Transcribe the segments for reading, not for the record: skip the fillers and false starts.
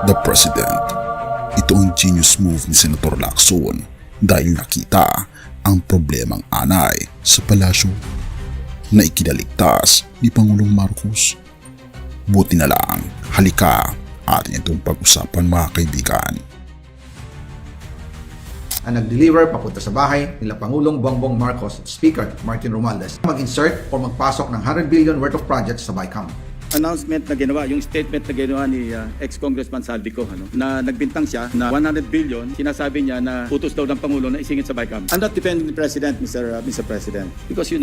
the President. Ito ang genius move ni Senator Lacson dahil nakita ang problemang anay sa palasyo na ikinaligtas ni Pangulong Marcos. Buti na lang, halika atin itong pag-usapan mga kaibigan. Ang nag-deliver papunta sa bahay nila Pangulong Bongbong Marcos at Speaker Martin Romualdez mag-insert o magpasok ng 100 billion worth of projects sa BICAM. Announcement na ginawa, yung statement na ginawa ni ex-congressman Saldico, na nagbintang siya na 100 billion, sinasabi niya na utos daw ng Pangulo na isingit sa BICAM. I'm not defending the President, Mr. President, because you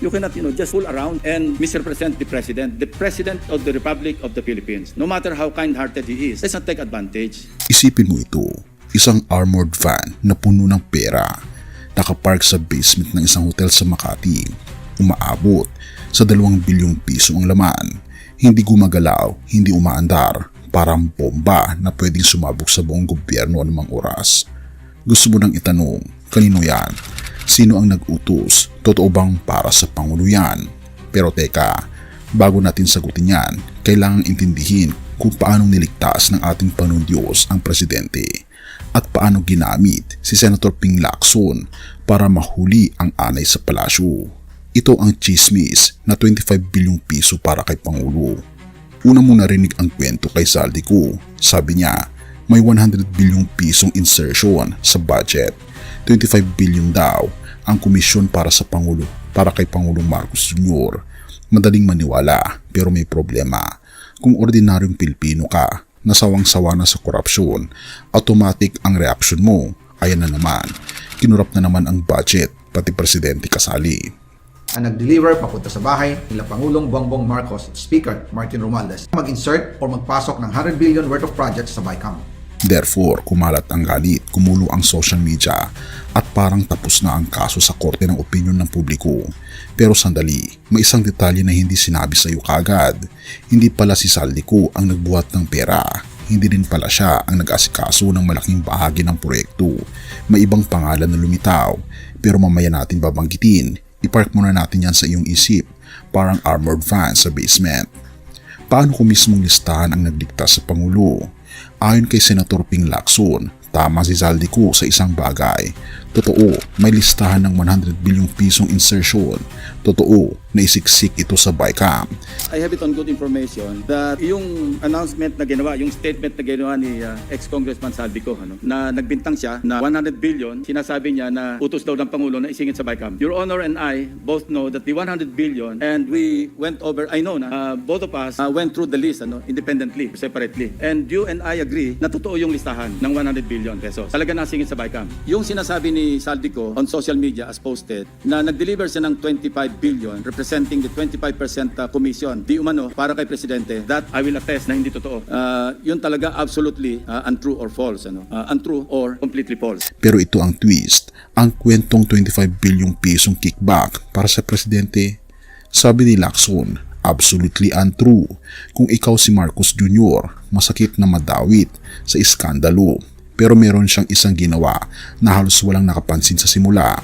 cannot just fool around and misrepresent the President of the Republic of the Philippines. No matter how kind-hearted he is, let's not take advantage. Isipin mo ito, isang armored van na puno ng pera, nakapark sa basement ng isang hotel sa Makati, umaabot sa 2 bilyong piso ang laman. Hindi gumagalaw, hindi umaandar, parang bomba na pwedeng sumabog sa buong gobyerno anumang oras. Gusto mo nang itanong, kanino yan? Sino ang nag-utos? Totoo bang para sa Pangulo yan? Pero teka, bago natin sagutin yan, kailangang intindihin kung paanong niligtas ng ating Pangulong Diyos ang Presidente at paano ginamit si Senator Ping Lacson para mahuli ang anay sa palasyo. Ito ang chismis na 25 bilyong piso para kay Pangulo. Una mo narinig ang kwento kay Saldico. Sabi niya, may 100 bilyong pisong insertion sa budget. 25 bilyong daw ang komisyon para sa Pangulo, para kay Pangulong Marcos Jr. Madaling maniwala pero may problema. Kung ordinaryong Pilipino ka, nasawang-sawa na sa korupsyon, automatic ang reaksyon mo. Ayan na naman, kinurap na naman ang budget, pati Presidente kasali. Ang nag-deliver papunta sa bahay nila Pangulong Bongbong Marcos at Speaker Martin Romualdez mag-insert o magpasok ng 100 billion worth of projects sa BICAM. Therefore, kumalat ang galit, kumulo ang social media at parang tapos na ang kaso sa korte ng opinyon ng publiko. Pero sandali, may isang detalye na hindi sinabi sa iyo kagad. Hindi pala si Saldico ang nagbuhat ng pera. Hindi din pala siya ang nag-asikaso ng malaking bahagi ng proyekto. May ibang pangalan na lumitaw, pero mamaya natin babanggitin. I-park muna natin yan sa iyong isip, parang armored van sa basement. Paano kung mismong listahan ang nagdikta sa Pangulo? Ayon kay Senator Ping Lacson, tama si Saldico sa isang bagay. Totoo, may listahan ng 100 bilyong pisong insertion. Totoo, naisiksik ito sa BICAM. I have it on good information that yung announcement na ginawa, yung statement na ginawa ni ex-congressman Saldico, na nagbintang siya na 100 billion, sinasabi niya na utos daw ng Pangulo na isingit sa BICAM. Your Honor and I both know that the 100 billion, and we went over, I know na both of us went through the list independently, separately. And you and I agree na totoo yung listahan ng 100 billion pesos. Talaga nasingit sa BICAM. Yung sinasabi ni Saldico on social media as posted na nag-deliver siya ng 25 billion representing the 25% commission di umano para kay Presidente, that I will attest na hindi totoo. Yun talaga absolutely untrue or false. Untrue or completely false. Pero ito ang twist, ang kwentong 25 bilyong pisong kickback para sa Presidente. Sabi ni Lacson, absolutely untrue. Kung ikaw si Marcos Jr., masakit na madawit sa iskandalo. Pero meron siyang isang ginawa na halos walang nakapansin sa simula.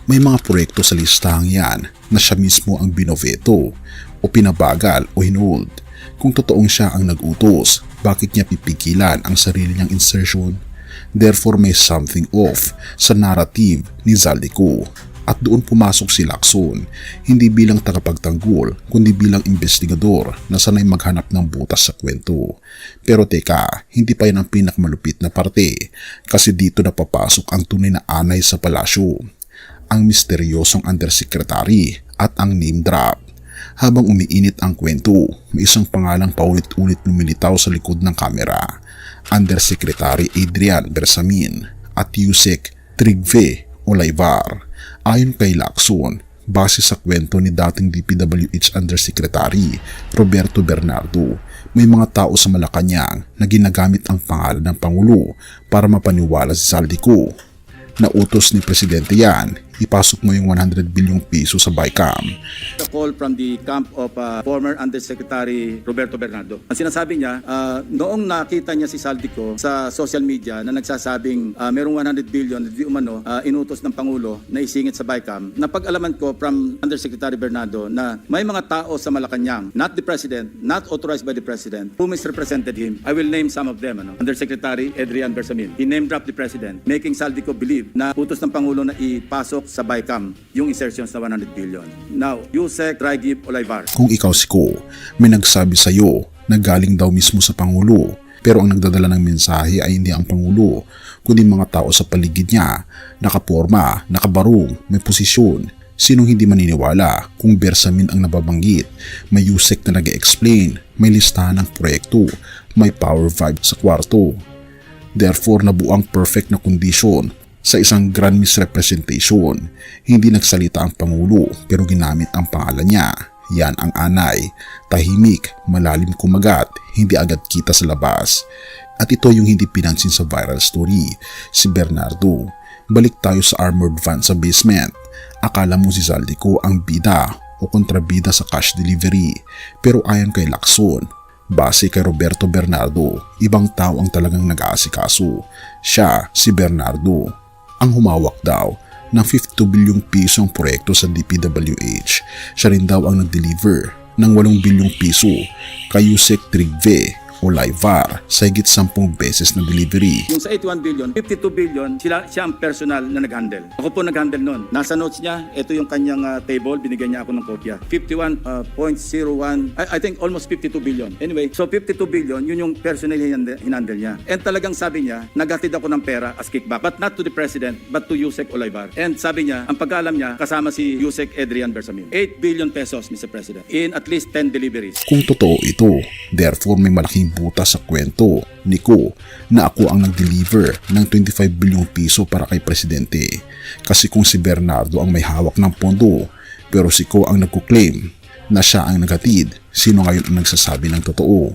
May mga proyekto sa listahang yan na siya mismo ang binoveto o pinabagal o hinold. Kung totoong siya ang nag-utos, bakit niya pipigilan ang sarili niyang insertion? Therefore may something off sa narrative ni Saldico. At doon pumasok si Lacson, hindi bilang tagapagtanggol, kundi bilang investigador na sanay maghanap ng butas sa kwento. Pero teka, hindi pa yan ang pinakamalupit na parte, kasi dito na papasok ang tunay na anay sa palasyo. Ang misteryosong undersecretary at ang name drop. Habang umiinit ang kwento, may isang pangalang paulit-ulit lumilitaw sa likod ng kamera. Undersecretary Adrian Bersamin at Yusek Trigve Olayvar. Ayon kay Lacson, base sa kwento ni dating DPWH Undersecretary Roberto Bernardo, may mga tao sa Malacanang na ginagamit ang pangalan ng Pangulo para mapaniwala si Saldico. Nautos ni Presidente yan, ipasok mo yung 100 bilyong piso sa BICAM. The call from the camp of former Undersecretary Roberto Bernardo. Ang sinasabi niya, noong nakita niya si Saldico sa social media na nagsasabing merong 100 billion na di umano inutos ng Pangulo na isingit sa BICAM, napag-alaman ko from Undersecretary Bernardo na may mga tao sa Malacanang, not the President, not authorized by the President, who misrepresented him. I will name some of them. Undersecretary Adrian Bersamin. He name-dropped the President, making Saldico believe na utos ng Pangulo na ipasok sa BICAM yung insertions na 100 billion. Now, Yusek Raigib Olaybar. Kung ikaw si Ko, may nagsabi sa'yo na galing daw mismo sa Pangulo, pero ang nagdadala ng mensahe ay hindi ang Pangulo, kundi mga tao sa paligid niya, nakaporma, nakabarong, may posisyon. Sinong hindi maniniwala kung Bersamin ang nababanggit? May Yusek na nag-explain, may listahan ng proyekto, may power vibe sa kwarto. Therefore, nabuo ang perfect na kondisyon sa isang grand misrepresentation. Hindi nagsalita ang Pangulo pero ginamit ang pangalan niya. Yan ang anay. Tahimik, malalim kumagat, hindi agad kita sa labas. At ito yung hindi pinansin sa viral story, si Bernardo. Balik tayo sa armored van sa basement. Akala mo si Saldico ang bida o kontrabida sa cash delivery. Pero ayon kay Lacson, base kay Roberto Bernardo, ibang tao ang talagang nag-aasikaso. Siya, si Bernardo, ang humawak daw ng 52 bilyong piso ang proyekto sa DPWH. Siya rin daw ang nag-deliver ng 8 bilyong piso kay Yusek Trigve o Olayvar sa higit 10 beses na delivery. Yung sa 81 billion, 52 billion, siya ang personal na nag-handle. Ako po nag-handle nun. Nasa notes niya, ito yung kanyang table, binigyan niya ako ng kopya. 51.01, I think almost 52 billion. Anyway, so 52 billion, yun yung personal hinandle niya. And talagang sabi niya, naghatid ako ng pera as kickback, but not to the President, but to Yusek Olayvar. And sabi niya, ang pagkaalam niya, kasama si Yusek Adrian Bersamin. 8 billion pesos, Mr. President, in at least 10 deliveries. Kung totoo ito, therefore may malaking butas sa kwento ni Ko na ako ang nag-deliver ng 25 bilyong piso para kay Presidente. Kasi kung si Bernardo ang may hawak ng pondo, pero si Ko ang nagkuklaim na siya ang naghatid, sino ngayon ang nagsasabi ng totoo?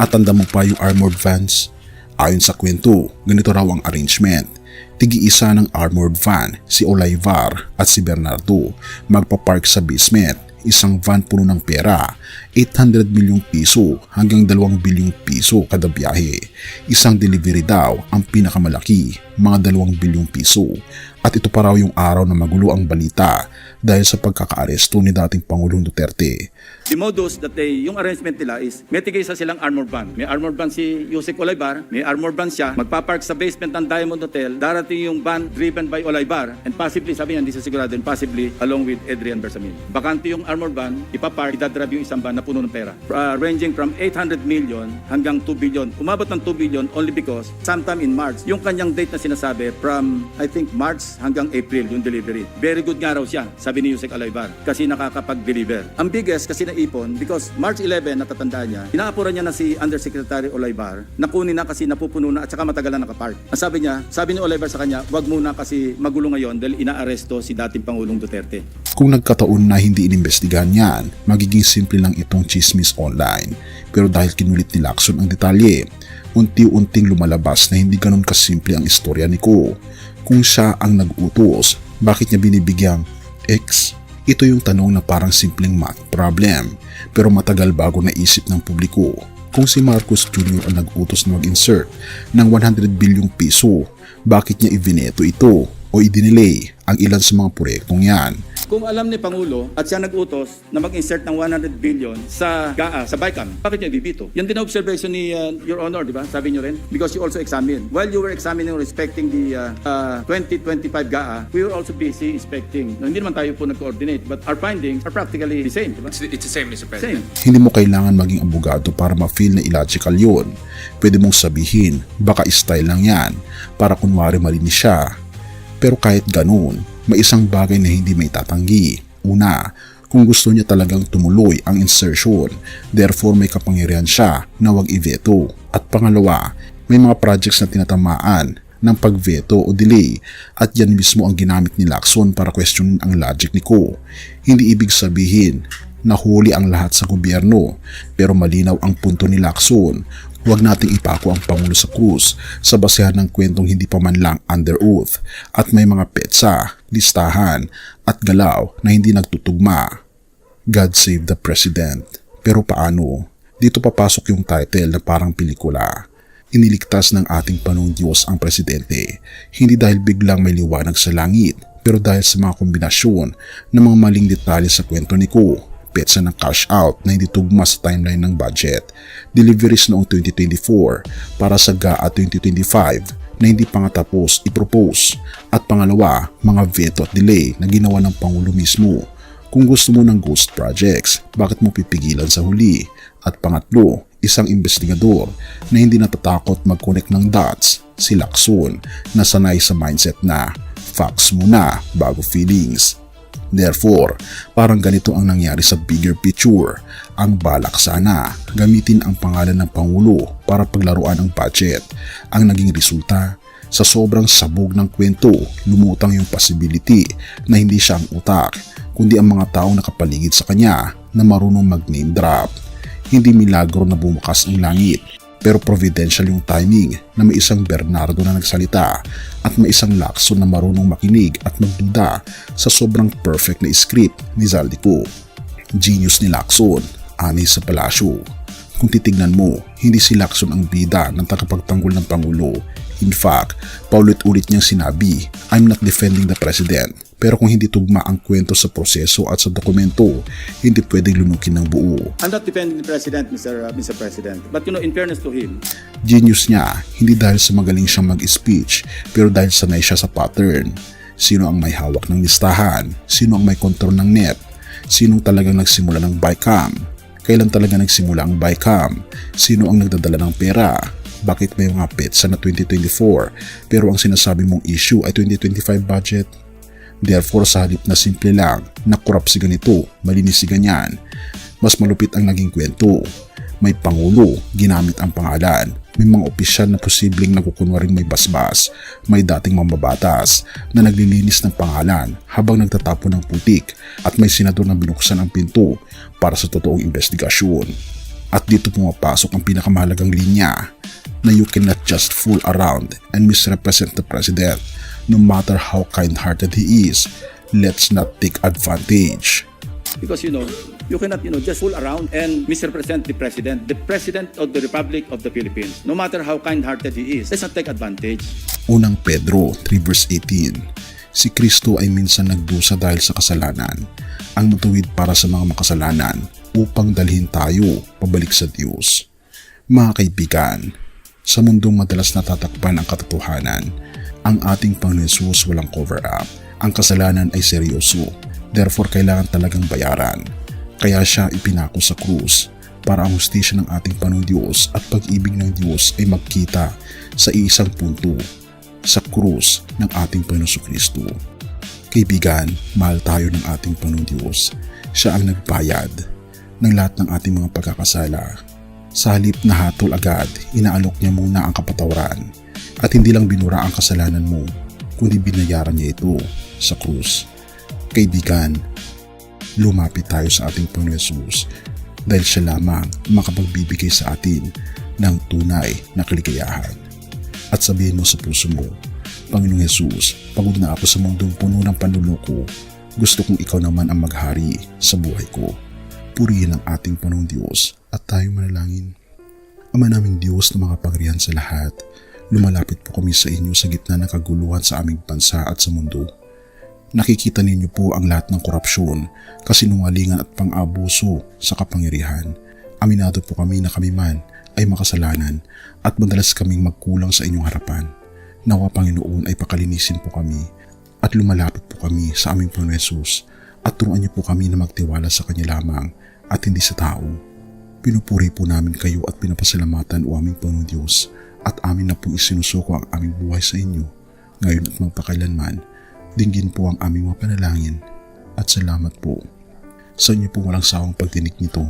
At tanda mo pa yung armored vans? Ayon sa kwento, ganito raw ang arrangement. Tigi-isa ng armored van, si Olayvar at si Bernardo, magpapark sa basement. Isang van puno ng pera, 800 milyong piso hanggang 2 bilyong piso kada biyahe. Isang delivery daw ang pinakamalaki, mga 2 bilyong piso. At ito pa raw yung araw na magulo ang balita dahil sa pagkakaaresto ni dating Pangulong Duterte. The modus that yung arrangement nila is may tigay sa silang armored van. May armored van si Yusek Olayvar, may armored van siya, magpapark sa basement ng Diamond Hotel, darating yung van driven by Olayvar, and possibly, sabi niya, hindi sa sigurado, and possibly along with Adrian Bersamin. Bakante yung armored van, ipapark, idadrab yung isang van na puno ng pera. Ranging from 800 million hanggang 2 billion. Umabot ng 2 billion only because sometime in March, yung kanyang date na sinasabi from, I think, March hanggang April yung delivery. Very good nga raw siya, sabi ni Yusek Olayvar, kasi nakakapag-deliver. Ang biggest kasi naipon because March 11, natatandaan niya, inaapuran niya na si Undersecretary Olayvar, nakunin na kasi napupuno na at saka matagalan nakapark. Ang sabi niya, sabi ni Olayvar sa kanya, wag muna kasi magulo ngayon dahil inaaresto si dating Pangulong Duterte. Kung nagkataon na hindi inimbestigahan yan, magiging simple lang itong chismis online. Pero dahil kinulit ni Lacson ang detalye, unti-unting lumalabas na hindi ganun kasimple ang istorya ni Ko. Kung siya ang nag-utos, bakit niya binibigyang X? Ito yung tanong na parang simpleng math problem, pero matagal bago naisip ng publiko. Kung si Marcos Jr. ang nag-utos na mag-insert ng 100 bilyong piso, bakit niya ibineto ito o idinelay ang ilan sa mga proyektong yan? Kung alam ni Pangulo at siya nag-utos na mag-insert ng 100 billion sa GAA, sa BICAM, bakit niya ibibito? Yan din ang observation ni Your Honor, di ba? Sabi niyo rin? Because you also examined. While you were examining respecting the 2025 GAA, we were also busy inspecting. Hindi naman tayo po nag-coordinate, but our findings are practically the same, di ba? It's the same, Mr. President. Same. Hindi mo kailangan maging abogado para ma-feel na illogical yun. Pwede mong sabihin, baka style lang yan, para kunwari malinis siya. Pero kahit ganun, may isang bagay na hindi may tatanggi. Una, kung gusto niya talagang tumuloy ang insertion, therefore may kapangyarihan siya na wag i-veto. At pangalawa, may mga projects na tinatamaan ng pag-veto o delay at yan mismo ang ginamit ni Lacson para questionin ang logic ni Ko. Hindi ibig sabihin na huli ang lahat sa gobyerno, pero malinaw ang punto ni Lacson Huwag nating ipako ang Pangulo sa krus sa basehan ng kwentong hindi pa man lang under oath at may mga petsa, listahan at galaw na hindi nagtutugma. God save the President. Pero paano? Dito papasok yung title na parang pelikula. Iniligtas ng ating Panginoong Diyos ang Presidente, hindi dahil biglang may liwanag sa langit, pero dahil sa mga kombinasyon ng mga maling detalye sa kwento ni Ko, petsa ng cash out na hindi tugma sa timeline ng budget, deliveries noong 2024 para sa GAA 2025 na hindi pa nga tapos i-propose, at pangalawa, mga veto at delay na ginawa ng Pangulo mismo. Kung gusto mo ng ghost projects, bakit mo pipigilan sa huli? At pangatlo, isang investigador na hindi natatakot mag-connect ng dots, si Lacson, na sanay sa mindset na facts muna bago feelings. Therefore, parang ganito ang nangyari sa bigger picture. Ang balak sana, gamitin ang pangalan ng Pangulo para paglaruan ang budget. Ang naging resulta, sa sobrang sabog ng kwento, lumutang yung possibility na hindi siya ang utak, kundi ang mga taong nakapaligid sa kanya na marunong mag-name drop. Hindi milagro na bumukas ang langit, pero providential yung timing na may isang Bernardo na nagsalita at may isang Lacson na marunong makinig at magduda sa sobrang perfect na script ni Zaldico. Genius ni Lacson, ani sa palasyo. Kung titignan mo, hindi si Lacson ang bida ng tagapagtanggol ng Pangulo. In fact, paulit-ulit niyang sinabi, I'm not defending the President. Pero kung hindi tugma ang kwento sa proseso at sa dokumento, hindi pwedeng lunukin ng buo. I'm not defending the President, Mr. President. But in fairness to him, Genius niya, hindi dahil sa magaling siyang mag-speech, pero dahil sanay siya sa pattern. Sino ang may hawak ng listahan? Sino ang may control ng net? Sinong talagang nagsimula ng BICAM? Kailan talaga nagsimula ang BICAM? Sino ang nagdadala ng pera? Bakit may mga petsa na 2024 pero ang sinasabi mong issue ay 2025 budget? Therefore, sa halip na simple lang, na korap si ganito, malinis si ganyan, mas malupit ang naging kwento. May Pangulo, ginamit ang pangalan. May mga opisyal na posibleng nagkukunwaring may basbas. May dating mambabatas na naglilinis ng pangalan habang nagtatapon ng putik, at may senador na binuksan ang pinto para sa totoong investigasyon. At dito pumapasok ang pinakamahalagang linya na you cannot just fool around and misrepresent the President. No matter how kind-hearted he is, let's not take advantage. because you cannot just fool around and misrepresent the President of the Republic of the Philippines. No matter how kind-hearted he is, let's not take advantage. Unang Pedro 3 verse 18. Si Kristo ay minsan nagdusa dahil sa kasalanan, ang matuwid para sa mga makasalanan, upang dalhin tayo pabalik sa Diyos. Mga kaibigan, sa mundong madalas natatakpan ang katotohanan, ang ating Panginoon Hesus walang cover-up. Ang kasalanan ay seryoso, therefore kailangan talagang bayaran. Kaya siya ipinako sa krus para ang hustisya ng ating Panginoon Diyos at pag-ibig ng Diyos ay magkita sa iisang punto, sa krus ng ating Panginoon Kristo. Kaibigan, mahal tayo ng ating Panginoon Diyos. Siya ang nagbayad ng lahat ng ating mga pagkakasala. Sa halip na hatol agad, inaalok niya muna ang kapatawaran at hindi lang binura ang kasalanan mo, kundi binayaran niya ito sa krus. Kaibigan, lumapit tayo sa ating Panginoon Hesus dahil siya lamang makapagbibigay sa atin ng tunay na kaligayahan. At sabihin mo sa puso mo, Panginoong Hesus, pagod na ako sa mundong puno ng panluloko. Gusto kong ikaw naman ang maghari sa buhay ko. Purihin ang ating Panginoong Diyos at tayo manalangin. Ama naming Diyos na makapangyarihan sa lahat, lumalapit po kami sa inyo sa gitna ng kaguluhan sa aming bansa at sa mundo. Nakikita ninyo po ang lahat ng korupsyon, kasinungalingan at pang-abuso sa kapangyarihan. Aminado po kami na kami man ay makasalanan at madalas kaming magkulang sa inyong harapan. Nawa Panginoon ay pakalinisin po kami at lumalapit po kami sa aming Panginoon Hesus at turuan niyo po kami na magtiwala sa Kanya lamang at hindi sa tao. Pinupuri po namin kayo at pinapasalamatan o aming Panginoon Diyos at amin na pong isinusuko ang aming buhay sa inyo ngayon at magpakailanman. Dinggin po ang aming mga panalangin at salamat po sa inyo po walang sawang pagtinig nito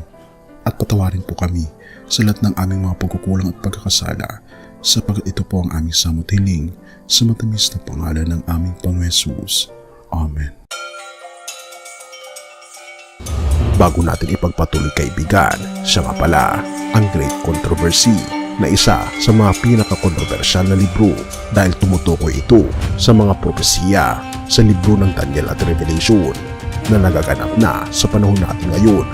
at patawarin po kami sa lahat ng aming mga pagkukulang at pagkakasala sapagkat ito po ang aming samot hiling sa matamis na pangalan ng aming Panginoon Hesus. Amen. Bago natin ipagpatuloy kaibigan, siya nga pala ang Great Controversy. na isa sa mga pinakakontrobersyal na libro dahil tumutukoy ito sa mga propesiya sa libro ng Daniel at Revelation na nagaganap na sa panahon natin ngayon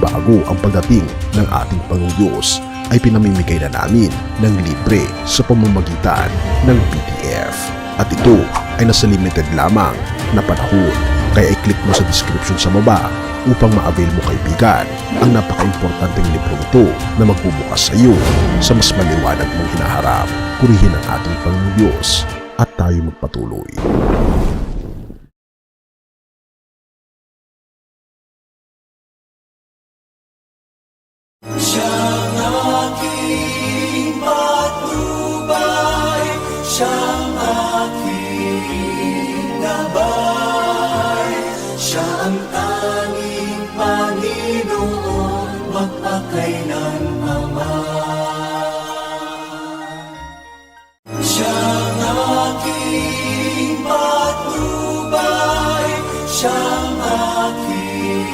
bago ang pagdating ng ating Panginoong Diyos ay pinamimigay na namin ng libre sa pamamagitan ng PDF. At ito ay nasa limited lamang na panahon kaya i-click mo sa description sa baba upang ma-avail mo kaibigan ang napaka-importanteng libro ito na magbubukas sa iyo sa mas maliwanag mong hinaharap. Purihin ang ating Panginoong Diyos at tayo magpatuloy. Siyang aking patnubay, siyang aking gabay, siya ang tanging Panginoon, magpakailanman. Siyang aking patnubay, siyang aking